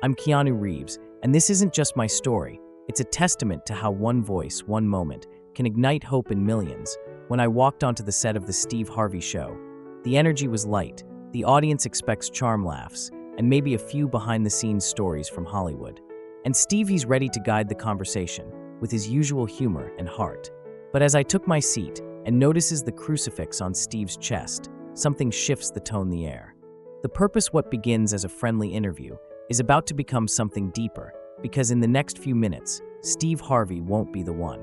I'm Keanu Reeves, and this isn't just my story. It's a testament to how one voice, one moment, can ignite hope in millions. When I walked onto the set of the Steve Harvey Show, the energy was light, the audience expects charm laughs, and maybe a few behind-the-scenes stories from Hollywood. And Stevie's ready to guide the conversation, with his usual humor and heart. But as I took my seat and notices the crucifix on Steve's chest, something shifts the tone in the air. The purpose what begins as a friendly interview is about to become something deeper, because in the next few minutes, Steve Harvey won't be the one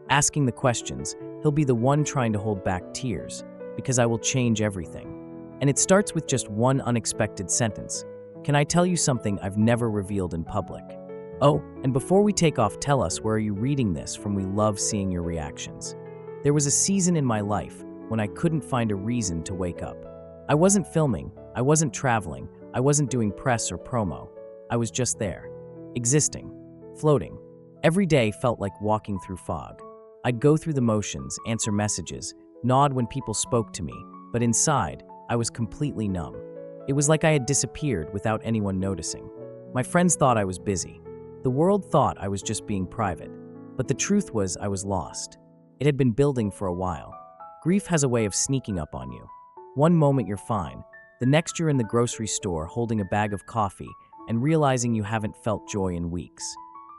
asking the questions, he'll be the one trying to hold back tears, because I will change everything. And it starts with just one unexpected sentence. Can I tell you something I've never revealed in public? Oh, and before we take off, tell us where are you reading this from. We love seeing your reactions. There was a season in my life when I couldn't find a reason to wake up. I wasn't filming, I wasn't traveling, I wasn't doing press or promo. I was just there, existing, floating. Every day felt like walking through fog. I'd go through the motions, answer messages, nod when people spoke to me, but inside, I was completely numb. It was like I had disappeared without anyone noticing. My friends thought I was busy. The world thought I was just being private. But the truth was I was lost. It had been building for a while. Grief has a way of sneaking up on you. One moment you're fine, the next you're in the grocery store holding a bag of coffee and realizing you haven't felt joy in weeks.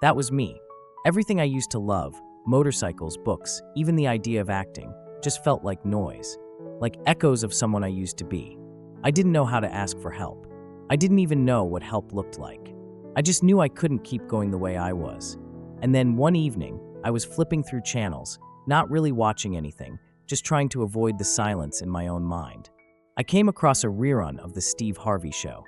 That was me. Everything I used to love, motorcycles, books, even the idea of acting, just felt like noise, like echoes of someone I used to be. I didn't know how to ask for help. I didn't even know what help looked like. I just knew I couldn't keep going the way I was. And then one evening, I was flipping through channels, not really watching anything, just trying to avoid the silence in my own mind. I came across a rerun of the Steve Harvey Show.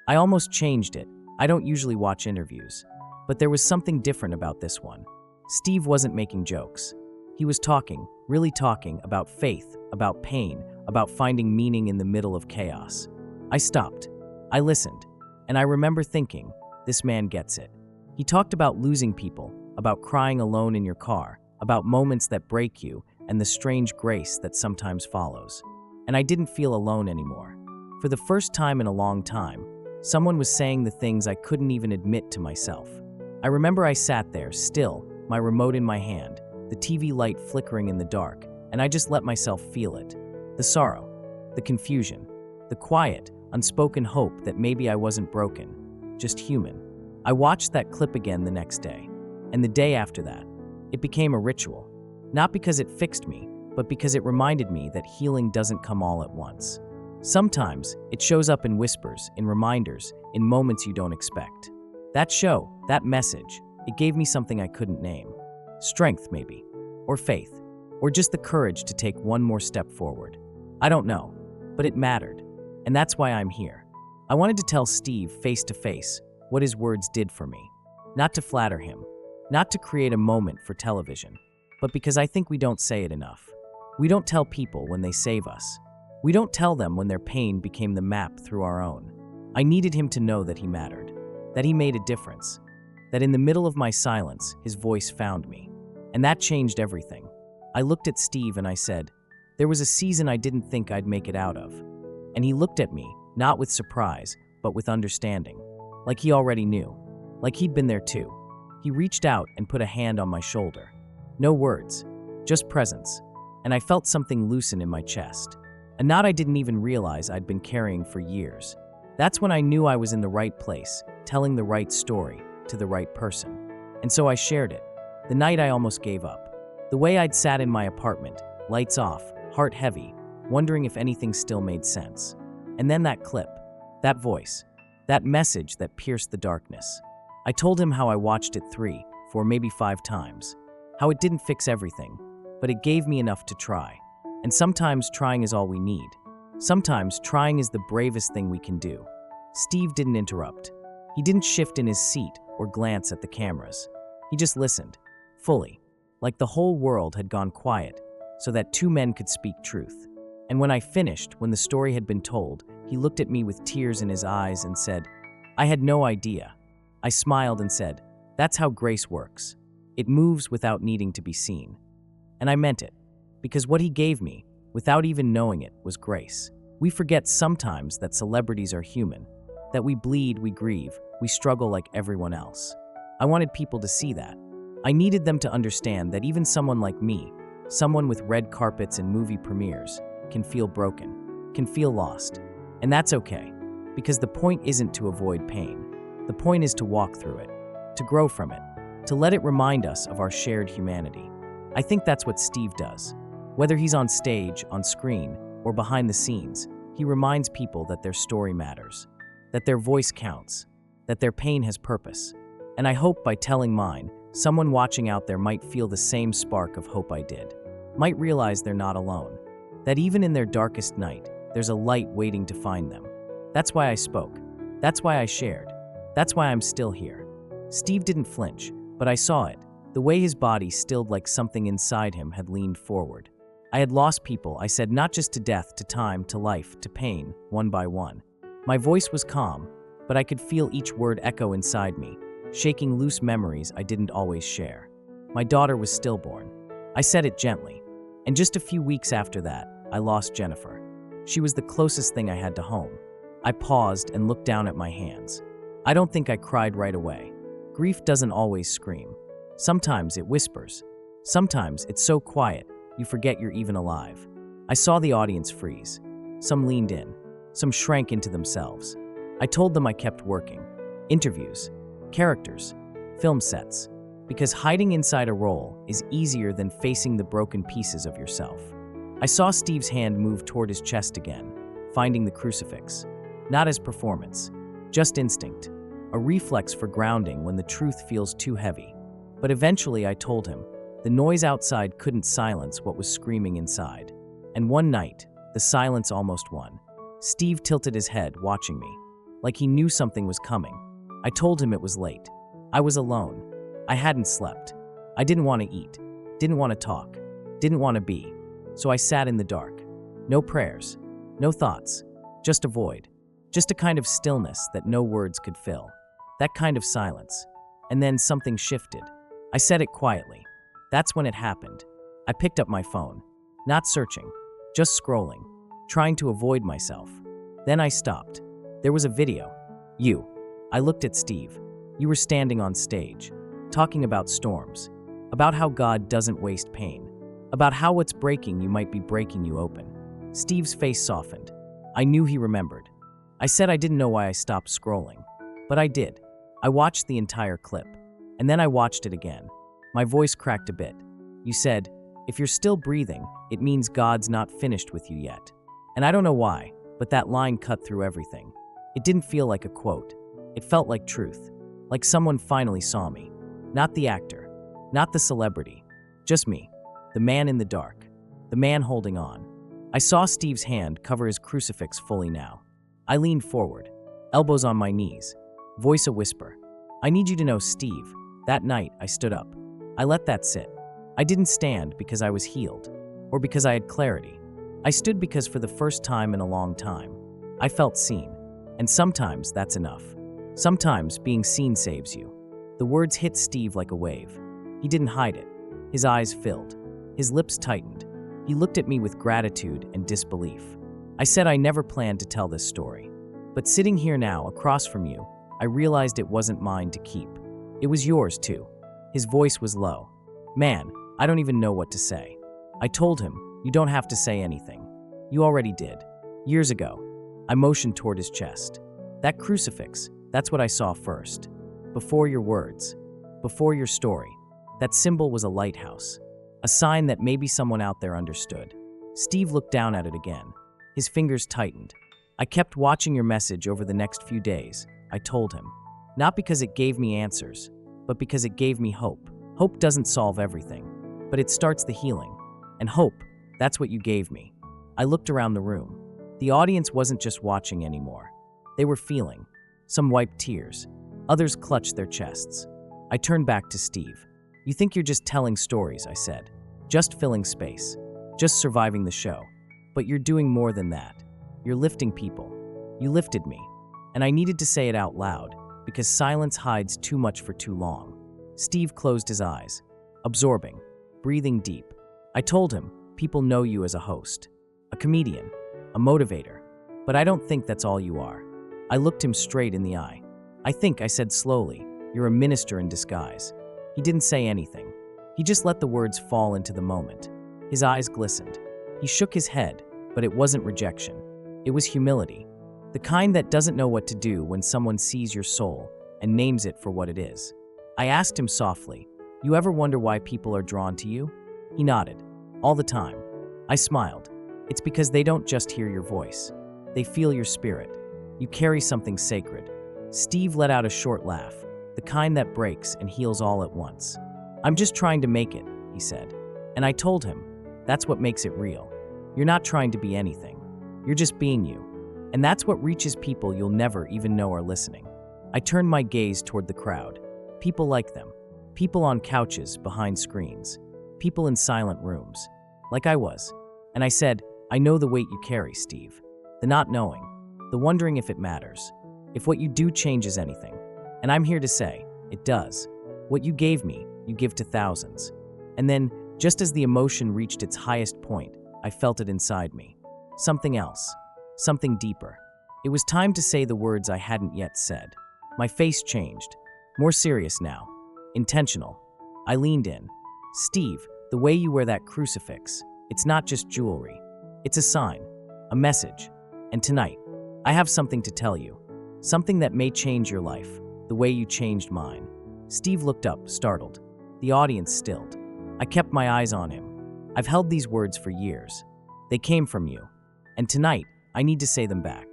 I almost changed it. I don't usually watch interviews. But there was something different about this one. Steve wasn't making jokes. He was talking, really talking, about faith, about pain, about finding meaning in the middle of chaos. I stopped. I listened. And I remember thinking, this man gets it. He talked about losing people, about crying alone in your car, about moments that break you, and the strange grace that sometimes follows. And I didn't feel alone anymore. For the first time in a long time, someone was saying the things I couldn't even admit to myself. I remember I sat there, still, my remote in my hand, the TV light flickering in the dark, and I just let myself feel it. The sorrow, the confusion, the quiet, unspoken hope that maybe I wasn't broken, just human. I watched that clip again the next day, and the day after that. It became a ritual, not because it fixed me, but because it reminded me that healing doesn't come all at once. Sometimes it shows up in whispers, in reminders, in moments you don't expect. That show, that message, it gave me something I couldn't name. Strength, maybe, or faith, or just the courage to take one more step forward. I don't know, but it mattered, and that's why I'm here. I wanted to tell Steve face to face what his words did for me. Not to flatter him, not to create a moment for television, but because I think we don't say it enough. We don't tell people when they save us. We don't tell them when their pain became the map through our own. I needed him to know that he mattered, that he made a difference, that in the middle of my silence, his voice found me. And that changed everything. I looked at Steve and I said, there was a season I didn't think I'd make it out of. And he looked at me, not with surprise, but with understanding. Like he already knew. Like he'd been there too. He reached out and put a hand on my shoulder. No words, just presence. And I felt something loosen in my chest. A knot I didn't even realize I'd been carrying for years. That's when I knew I was in the right place, telling the right story to the right person. And so I shared it. The night I almost gave up. The way I'd sat in my apartment, lights off, heart heavy, wondering if anything still made sense. And then that clip, that voice, that message that pierced the darkness. I told him how I watched it 3, 4, maybe 5 times. How it didn't fix everything, but it gave me enough to try. And sometimes trying is all we need. Sometimes trying is the bravest thing we can do. Steve didn't interrupt. He didn't shift in his seat or glance at the cameras. He just listened, fully, like the whole world had gone quiet, so that 2 men could speak truth. And when I finished, when the story had been told, he looked at me with tears in his eyes and said, I had no idea. I smiled and said, that's how grace works. It moves without needing to be seen. And I meant it, because what he gave me, without even knowing it, was grace. We forget sometimes that celebrities are human, that we bleed, we grieve, we struggle like everyone else. I wanted people to see that. I needed them to understand that even someone like me, someone with red carpets and movie premieres, can feel broken, can feel lost. And that's okay, because the point isn't to avoid pain. The point is to walk through it, to grow from it, to let it remind us of our shared humanity. I think that's what Steve does. Whether he's on stage, on screen, or behind the scenes, he reminds people that their story matters, that their voice counts, that their pain has purpose. And I hope by telling mine, someone watching out there might feel the same spark of hope I did, might realize they're not alone, that even in their darkest night, there's a light waiting to find them. That's why I spoke. That's why I shared. That's why I'm still here. Steve didn't flinch, but I saw it. The way his body stilled like something inside him had leaned forward. I had lost people, I said, not just to death, to time, to life, to pain, one by one. My voice was calm, but I could feel each word echo inside me, shaking loose memories I didn't always share. My daughter was stillborn. I said it gently. And just a few weeks after that, I lost Jennifer. She was the closest thing I had to home. I paused and looked down at my hands. I don't think I cried right away. Grief doesn't always scream. Sometimes it whispers. Sometimes it's so quiet, you forget you're even alive. I saw the audience freeze. Some leaned in. Some shrank into themselves. I told them I kept working. Interviews, characters, film sets. Because hiding inside a role is easier than facing the broken pieces of yourself. I saw Steve's hand move toward his chest again, finding the crucifix. Not as performance, just instinct. A reflex for grounding when the truth feels too heavy. But eventually I told him, the noise outside couldn't silence what was screaming inside. And one night, the silence almost won. Steve tilted his head, watching me, like he knew something was coming. I told him it was late. I was alone. I hadn't slept. I didn't want to eat, didn't want to talk, didn't want to be. So I sat in the dark. No prayers, no thoughts, just a void. Just a kind of stillness that no words could fill. That kind of silence. And then something shifted. I said it quietly. That's when it happened. I picked up my phone. Not searching, just scrolling, trying to avoid myself. Then I stopped. There was a video. You. I looked at Steve. You were standing on stage, talking about storms, about how God doesn't waste pain, about how what's breaking you might be breaking you open. Steve's face softened. I knew he remembered. I said I didn't know why I stopped scrolling, but I did. I watched the entire clip, and then I watched it again. My voice cracked a bit. You said, if you're still breathing, it means God's not finished with you yet. And I don't know why, but that line cut through everything. It didn't feel like a quote. It felt like truth, like someone finally saw me. Not the actor, not the celebrity, just me, the man in the dark, the man holding on. I saw Steve's hand cover his crucifix fully now. I leaned forward, elbows on my knees, voice a whisper. I need you to know, Steve, that night I stood up. I let that sit. I didn't stand because I was healed, or because I had clarity. I stood because for the first time in a long time, I felt seen. And sometimes that's enough. Sometimes being seen saves you. The words hit Steve like a wave. He didn't hide it. His eyes filled. His lips tightened. He looked at me with gratitude and disbelief. I said I never planned to tell this story. But sitting here now, across from you, I realized it wasn't mine to keep. It was yours too. His voice was low. Man, I don't even know what to say. I told him, you don't have to say anything. You already did. Years ago. I motioned toward his chest. That crucifix, that's what I saw first. Before your words. Before your story. That symbol was a lighthouse. A sign that maybe someone out there understood. Steve looked down at it again. His fingers tightened. I kept watching your message over the next few days, I told him. Not because it gave me answers, but because it gave me hope. Hope doesn't solve everything, but it starts the healing. And hope, that's what you gave me. I looked around the room. The audience wasn't just watching anymore. They were feeling. Some wiped tears. Others clutched their chests. I turned back to Steve. You think you're just telling stories, I said. Just filling space. Just surviving the show. But you're doing more than that. You're lifting people. You lifted me. And I needed to say it out loud, because silence hides too much for too long. Steve closed his eyes, absorbing, breathing deep. I told him, people know you as a host, a comedian, a motivator, but I don't think that's all you are. I looked him straight in the eye. I think I said slowly, "You're a minister in disguise." He didn't say anything. He just let the words fall into the moment. His eyes glistened. He shook his head, but it wasn't rejection. It was humility. The kind that doesn't know what to do when someone sees your soul and names it for what it is. I asked him softly, "You ever wonder why people are drawn to you?" He nodded. "All the time." I smiled. "It's because they don't just hear your voice. They feel your spirit. You carry something sacred." Steve let out a short laugh, the kind that breaks and heals all at once. "I'm just trying to make it," he said. And I told him, "That's what makes it real. You're not trying to be anything. You're just being you. And that's what reaches people you'll never even know are listening." I turned my gaze toward the crowd. People like them. People on couches behind screens. People in silent rooms. Like I was. And I said, "I know the weight you carry, Steve. The not knowing. The wondering if it matters. If what you do changes anything. And I'm here to say, it does. What you gave me, you give to thousands." And then, just as the emotion reached its highest point, I felt it inside me. Something else. Something deeper. It was time to say the words I hadn't yet said. My face changed. More serious now. Intentional. I leaned in. "Steve, the way you wear that crucifix, it's not just jewelry. It's a sign. A message. And tonight, I have something to tell you. Something that may change your life, the way you changed mine." Steve looked up, startled. The audience stilled. I kept my eyes on him. I've held these words for years. They came from you. And tonight, I need to say them back.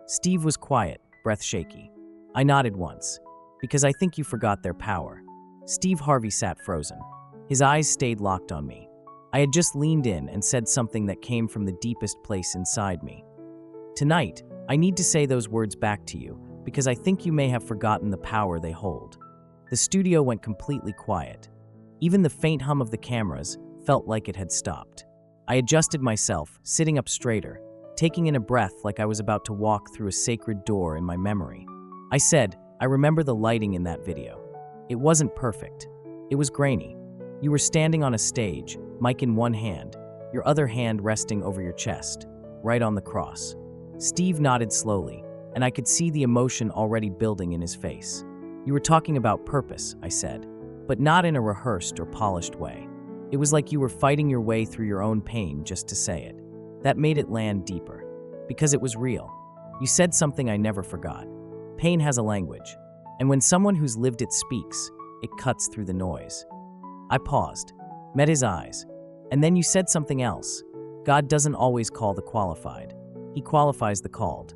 Steve was quiet, breath shaky. I nodded once, because I think you forgot their power. Steve Harvey sat frozen. His eyes stayed locked on me. I had just leaned in and said something that came from the deepest place inside me. "Tonight, I need to say those words back to you, because I think you may have forgotten the power they hold." The studio went completely quiet. Even the faint hum of the cameras felt like it had stopped. I adjusted myself, sitting up straighter, taking in a breath like I was about to walk through a sacred door in my memory. I said, "I remember the lighting in that video. It wasn't perfect. It was grainy. You were standing on a stage, mic in one hand, your other hand resting over your chest, right on the cross." Steve nodded slowly, and I could see the emotion already building in his face. "You were talking about purpose," I said, "but not in a rehearsed or polished way. It was like you were fighting your way through your own pain just to say it. That made it land deeper, because it was real. You said something I never forgot. Pain has a language, and when someone who's lived it speaks, it cuts through the noise." I paused, met his eyes, and then you said something else. "God doesn't always call the qualified. He qualifies the called."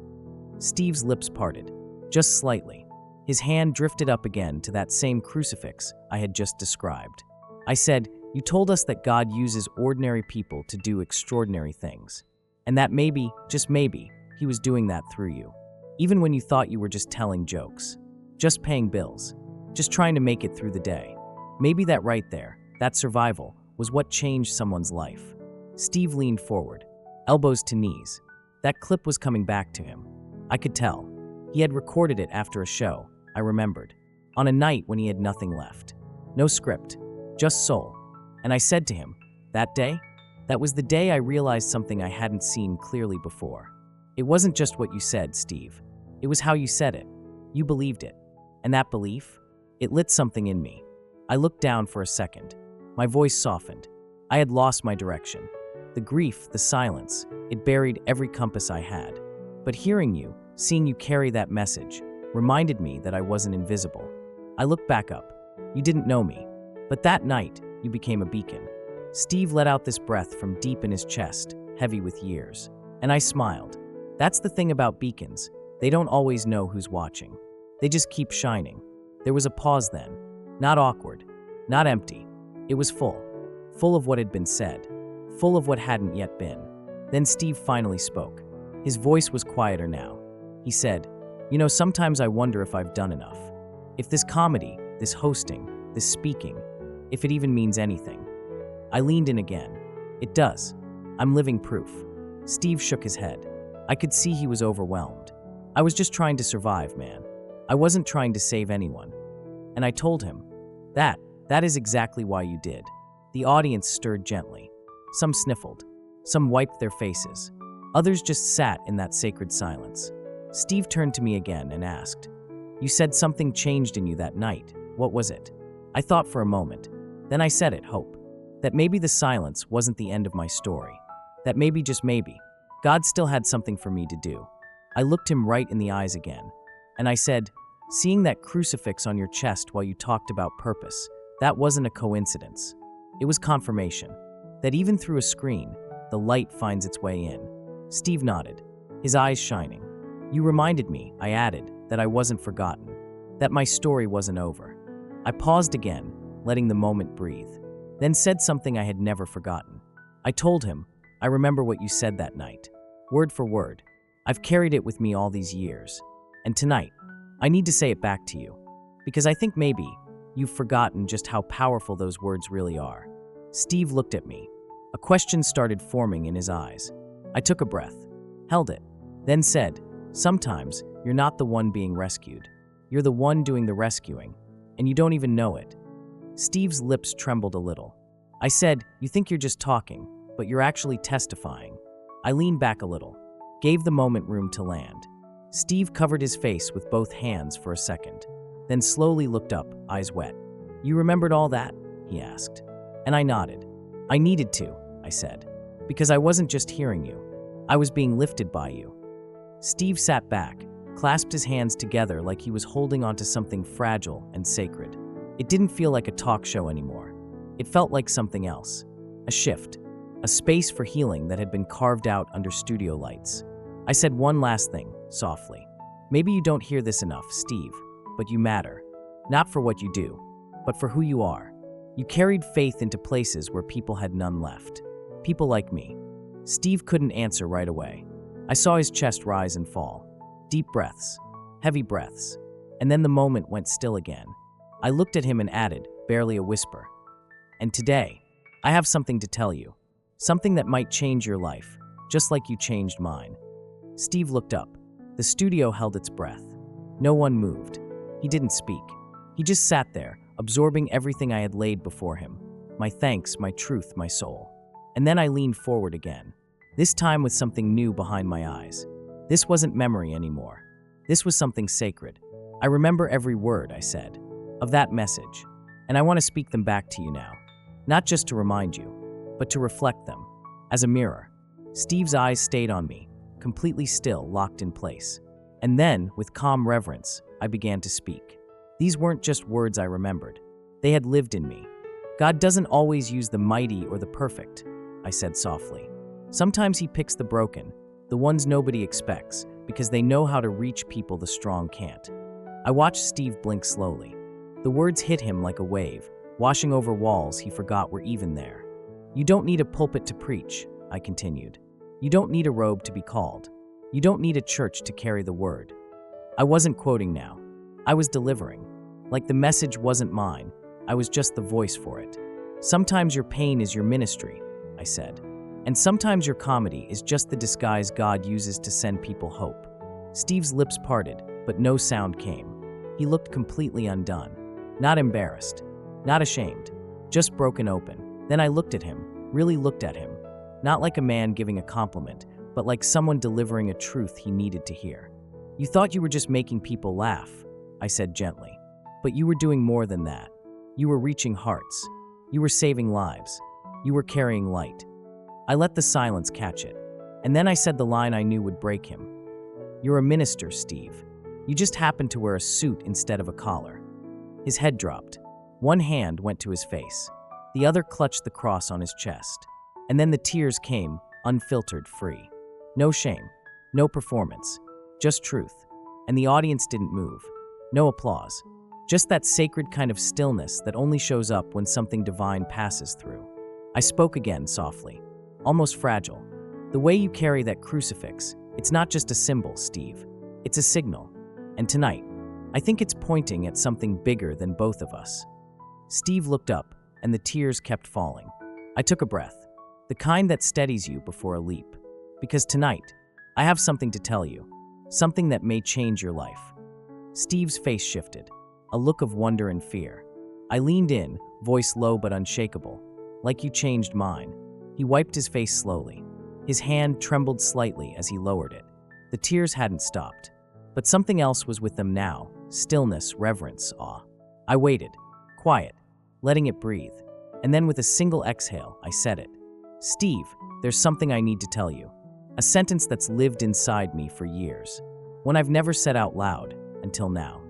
Steve's lips parted, just slightly. His hand drifted up again to that same crucifix I had just described. I said, "You told us that God uses ordinary people to do extraordinary things, and that maybe, just maybe, He was doing that through you. Even when you thought you were just telling jokes, just paying bills, just trying to make it through the day. Maybe that right there, that survival, was what changed someone's life." Steve leaned forward, elbows to knees. That clip was coming back to him. I could tell. He had recorded it after a show, I remembered, on a night when he had nothing left. No script, just soul. And I said to him, "That day? That was the day I realized something I hadn't seen clearly before. It wasn't just what you said, Steve. It was how you said it. You believed it. And that belief? It lit something in me." I looked down for a second. My voice softened. I had lost my direction. The grief, the silence, it buried every compass I had. But hearing you, seeing you carry that message, reminded me that I wasn't invisible. I looked back up. You didn't know me. But that night, you became a beacon. Steve let out this breath from deep in his chest, heavy with years. And I smiled. That's the thing about beacons. They don't always know who's watching. They just keep shining. There was a pause then. Not awkward. Not empty. It was full. Full of what had been said. Full of what hadn't yet been. Then Steve finally spoke. His voice was quieter now. He said, "You know, sometimes I wonder if I've done enough. If this comedy, this hosting, this speaking, if it even means anything." I leaned in again. "It does. I'm living proof." Steve shook his head. I could see he was overwhelmed. "I was just trying to survive, man. I wasn't trying to save anyone." And I told him, that is exactly why you did." The audience stirred gently. Some sniffled. Some wiped their faces. Others just sat in that sacred silence. Steve turned to me again and asked, You said something changed in you that night. What was it? I thought for a moment. Then I said it, hope. That maybe the silence wasn't the end of my story. That maybe, just maybe, God still had something for me to do. I looked him right in the eyes again, and I said, seeing that crucifix on your chest while you talked about purpose, that wasn't a coincidence. It was confirmation that even through a screen, the light finds its way in. Steve nodded, his eyes shining. You reminded me, I added, that I wasn't forgotten, that my story wasn't over. I paused again, letting the moment breathe, then said something I had never forgotten. I told him, I remember what you said that night, word for word. I've carried it with me all these years. And tonight, I need to say it back to you, because I think maybe you've forgotten just how powerful those words really are. Steve looked at me. A question started forming in his eyes. I took a breath, held it, then said, sometimes you're not the one being rescued. You're the one doing the rescuing, and you don't even know it. Steve's lips trembled a little. I said, you think you're just talking, but you're actually testifying. I leaned back a little, gave the moment room to land. Steve covered his face with both hands for a second, then slowly looked up, eyes wet. You remembered all that? He asked. And I nodded. I needed to, I said, because I wasn't just hearing you. I was being lifted by you. Steve sat back, clasped his hands together like he was holding onto something fragile and sacred. It didn't feel like a talk show anymore. It felt like something else. A shift. A space for healing that had been carved out under studio lights. I said one last thing, softly. Maybe you don't hear this enough, Steve, but you matter. Not for what you do, but for who you are. You carried faith into places where people had none left. People like me. Steve couldn't answer right away. I saw his chest rise and fall. Deep breaths. Heavy breaths. And then the moment went still again. I looked at him and added, barely a whisper. And today, I have something to tell you. Something that might change your life, just like you changed mine. Steve looked up. The studio held its breath. No one moved. He didn't speak. He just sat there, absorbing everything I had laid before him. My thanks, my truth, my soul. And then I leaned forward again, this time with something new behind my eyes. This wasn't memory anymore. This was something sacred. I remember every word I said of that message, and I want to speak them back to you now. Not just to remind you, but to reflect them. As a mirror, Steve's eyes stayed on me, completely still, locked in place. And then, with calm reverence, I began to speak. These weren't just words I remembered. They had lived in me. God doesn't always use the mighty or the perfect, I said softly. Sometimes he picks the broken, the ones nobody expects, because they know how to reach people the strong can't. I watched Steve blink slowly. The words hit him like a wave, washing over walls he forgot were even there. You don't need a pulpit to preach, I continued. You don't need a robe to be called. You don't need a church to carry the word. I wasn't quoting now. I was delivering. Like the message wasn't mine, I was just the voice for it. Sometimes your pain is your ministry, I said. And sometimes your comedy is just the disguise God uses to send people hope. Steve's lips parted, but no sound came. He looked completely undone. Not embarrassed. Not ashamed. Just broken open. Then I looked at him, really looked at him. Not like a man giving a compliment, but like someone delivering a truth he needed to hear. You thought you were just making people laugh, I said gently. But you were doing more than that. You were reaching hearts. You were saving lives. You were carrying light. I let the silence catch it. And then I said the line I knew would break him. You're a minister, Steve. You just happen to wear a suit instead of a collar. His head dropped. One hand went to his face. The other clutched the cross on his chest. And then the tears came, unfiltered, free. No shame. No performance. Just truth. And the audience didn't move. No applause. Just that sacred kind of stillness that only shows up when something divine passes through. I spoke again softly, almost fragile. The way you carry that crucifix, it's not just a symbol, Steve. It's a signal. And tonight, I think it's pointing at something bigger than both of us. Steve looked up, and the tears kept falling. I took a breath, the kind that steadies you before a leap. Because tonight, I have something to tell you, something that may change your life. Steve's face shifted, a look of wonder and fear. I leaned in, voice low but unshakable. Like you changed mine. He wiped his face slowly. His hand trembled slightly as he lowered it. The tears hadn't stopped. But something else was with them now, stillness, reverence, awe. I waited, quiet, letting it breathe. And then with a single exhale, I said it. Steve, there's something I need to tell you. A sentence that's lived inside me for years. One I've never said out loud, until now.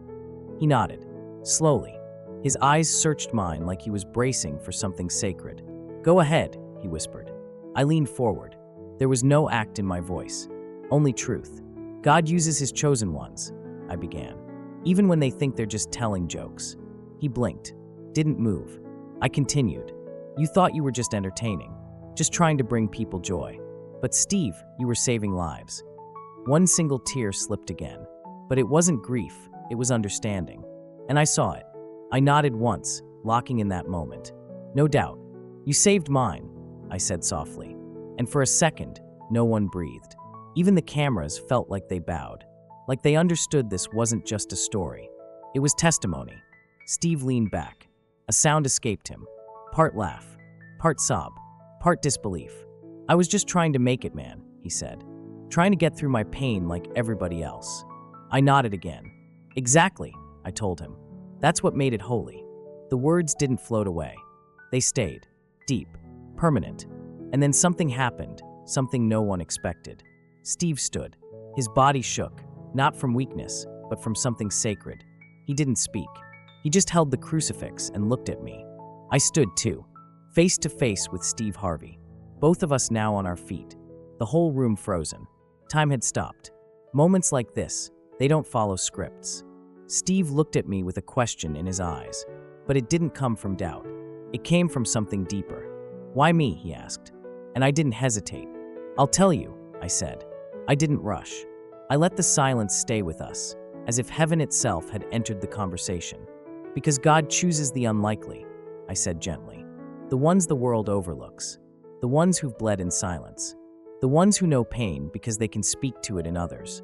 He nodded, slowly. His eyes searched mine like he was bracing for something sacred. Go ahead, he whispered. I leaned forward. There was no act in my voice, only truth. God uses his chosen ones, I began, even when they think they're just telling jokes. He blinked, didn't move. I continued. You thought you were just entertaining, just trying to bring people joy. But Steve, you were saving lives. One single tear slipped again, but it wasn't grief, it was understanding. And I saw it. I nodded once, locking in that moment. No doubt. You saved mine, I said softly. And for a second, no one breathed. Even the cameras felt like they bowed, like they understood this wasn't just a story. It was testimony. Steve leaned back. A sound escaped him. Part laugh, part sob, part disbelief. I was just trying to make it, man, he said. Trying to get through my pain like everybody else. I nodded again. Exactly, I told him. That's what made it holy. The words didn't float away. They stayed, deep, permanent. And then something happened, something no one expected. Steve stood. His body shook, not from weakness, but from something sacred. He didn't speak. He just held the crucifix and looked at me. I stood too, face to face with Steve Harvey. Both of us now on our feet. The whole room frozen. Time had stopped. Moments like this, they don't follow scripts. Steve looked at me with a question in his eyes, but it didn't come from doubt. It came from something deeper. Why me, he asked. And I didn't hesitate. I'll tell you, I said. I didn't rush. I let the silence stay with us, as if heaven itself had entered the conversation. Because God chooses the unlikely, I said gently. The ones the world overlooks. The ones who've bled in silence. The ones who know pain because they can speak to it in others.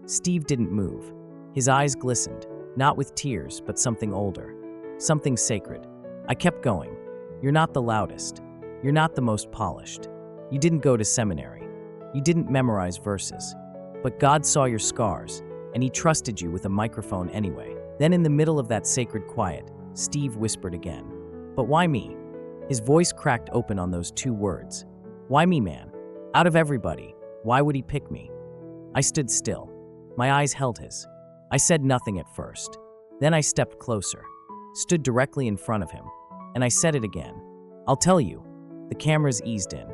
Steve didn't move. His eyes glistened, not with tears, but something older. Something sacred. I kept going. You're not the loudest. You're not the most polished. You didn't go to seminary. You didn't memorize verses. But God saw your scars, and he trusted you with a microphone anyway. Then in the middle of that sacred quiet, Steve whispered again. But why me? His voice cracked open on those two words. Why me, man? Out of everybody, why would he pick me? I stood still. My eyes held his. I said nothing at first. Then I stepped closer, stood directly in front of him, and I said it again. I'll tell you. The cameras eased in.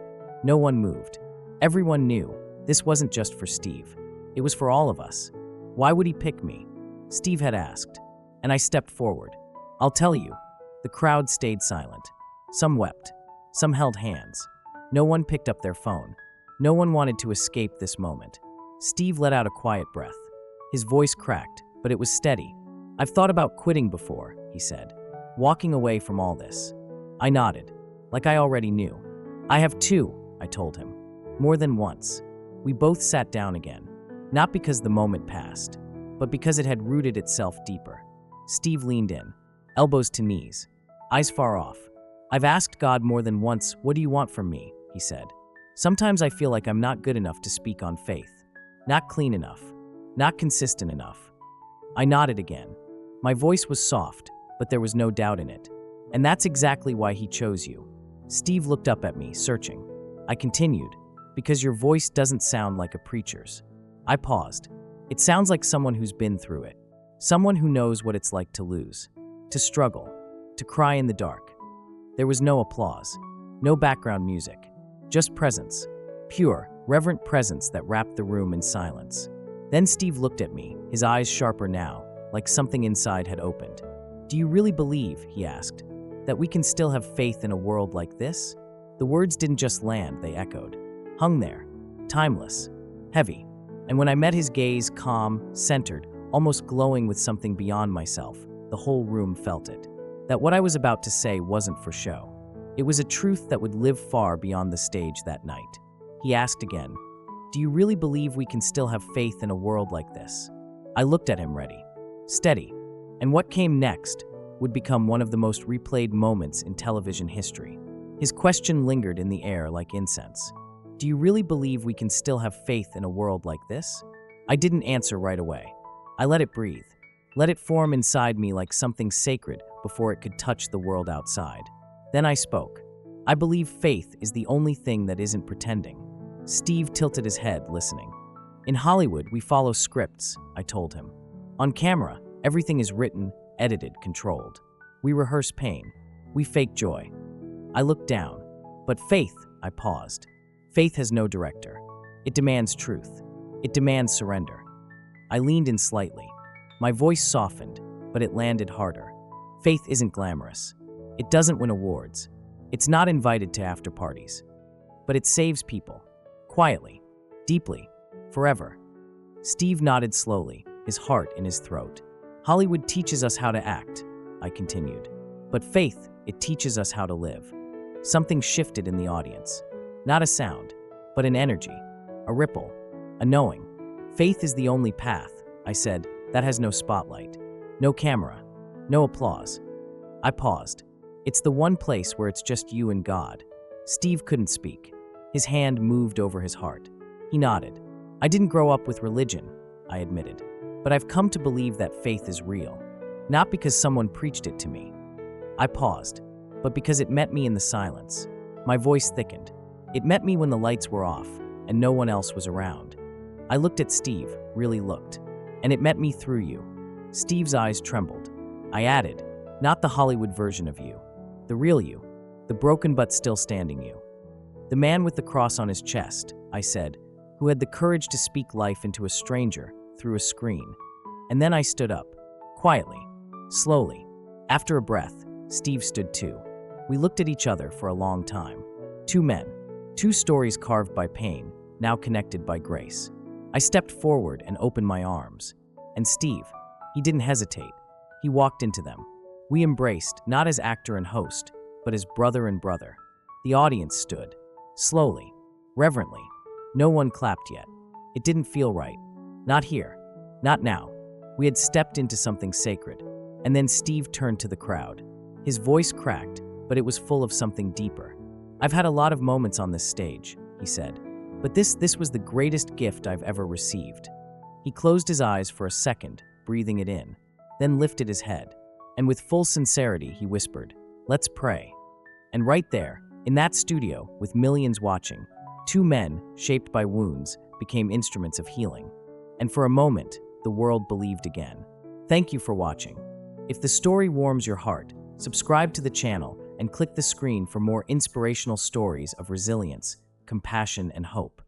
No one moved. Everyone knew this wasn't just for Steve. It was for all of us. Why would he pick me? Steve had asked, and I stepped forward. I'll tell you. The crowd stayed silent. Some wept. Some held hands. No one picked up their phone. No one wanted to escape this moment. Steve let out a quiet breath. His voice cracked, but it was steady. I've thought about quitting before, he said. Walking away from all this. I nodded, like I already knew. I have too, I told him. More than once. We both sat down again. Not because the moment passed, but because it had rooted itself deeper. Steve leaned in, elbows to knees, eyes far off. I've asked God more than once, what do you want from me? He said. Sometimes I feel like I'm not good enough to speak on faith. Not clean enough. Not consistent enough. I nodded again. My voice was soft, but there was no doubt in it. And that's exactly why he chose you. Steve looked up at me, searching. I continued, because your voice doesn't sound like a preacher's. I paused. It sounds like someone who's been through it. Someone who knows what it's like to lose, to struggle, to cry in the dark. There was no applause, no background music, just presence, pure, reverent presence that wrapped the room in silence. Then Steve looked at me, his eyes sharper now, like something inside had opened. Do you really believe, he asked, that we can still have faith in a world like this? The words didn't just land, they echoed, hung there, timeless, heavy. And when I met his gaze, calm, centered, almost glowing with something beyond myself, the whole room felt it. That what I was about to say wasn't for show. It was a truth that would live far beyond the stage that night. He asked again, do you really believe we can still have faith in a world like this? I looked at him ready, steady, and what came next would become one of the most replayed moments in television history. His question lingered in the air like incense. Do you really believe we can still have faith in a world like this? I didn't answer right away. I let it breathe. Let it form inside me like something sacred before it could touch the world outside. Then I spoke. I believe faith is the only thing that isn't pretending. Steve tilted his head, listening. In Hollywood, we follow scripts, I told him. On camera, everything is written, edited, controlled. We rehearse pain. We fake joy. I looked down. But faith, I paused. Faith has no director. It demands truth. It demands surrender. I leaned in slightly. My voice softened, but it landed harder. Faith isn't glamorous. It doesn't win awards. It's not invited to after parties. But it saves people. Quietly. Deeply. Forever. Steve nodded slowly, his heart in his throat. Hollywood teaches us how to act, I continued. But faith, it teaches us how to live. Something shifted in the audience. Not a sound, but an energy. A ripple. A knowing. Faith is the only path, I said, that has no spotlight. No camera. No applause. I paused. It's the one place where it's just you and God. Steve couldn't speak. His hand moved over his heart. He nodded. I didn't grow up with religion, I admitted. But I've come to believe that faith is real. Not because someone preached it to me. I paused, but because it met me in the silence. My voice thickened. It met me when the lights were off and no one else was around. I looked at Steve, really looked. And it met me through you. Steve's eyes trembled. I added, not the Hollywood version of you. The real you. The broken but still standing you. The man with the cross on his chest, I said, who had the courage to speak life into a stranger through a screen. And then I stood up, quietly, slowly. After a breath, Steve stood too. We looked at each other for a long time. Two men, two stories carved by pain, now connected by grace. I stepped forward and opened my arms. And Steve, he didn't hesitate. He walked into them. We embraced, not as actor and host, but as brother and brother. The audience stood, slowly, reverently. No one clapped yet. It didn't feel right. Not here. Not now. We had stepped into something sacred. And then Steve turned to the crowd. His voice cracked, but it was full of something deeper. I've had a lot of moments on this stage, he said. But this was the greatest gift I've ever received. He closed his eyes for a second, breathing it in, then lifted his head. And with full sincerity, he whispered, "Let's pray." And right there, in that studio, with millions watching, two men, shaped by wounds, became instruments of healing. And for a moment, the world believed again. Thank you for watching. If the story warms your heart, subscribe to the channel and click the screen for more inspirational stories of resilience, compassion, and hope.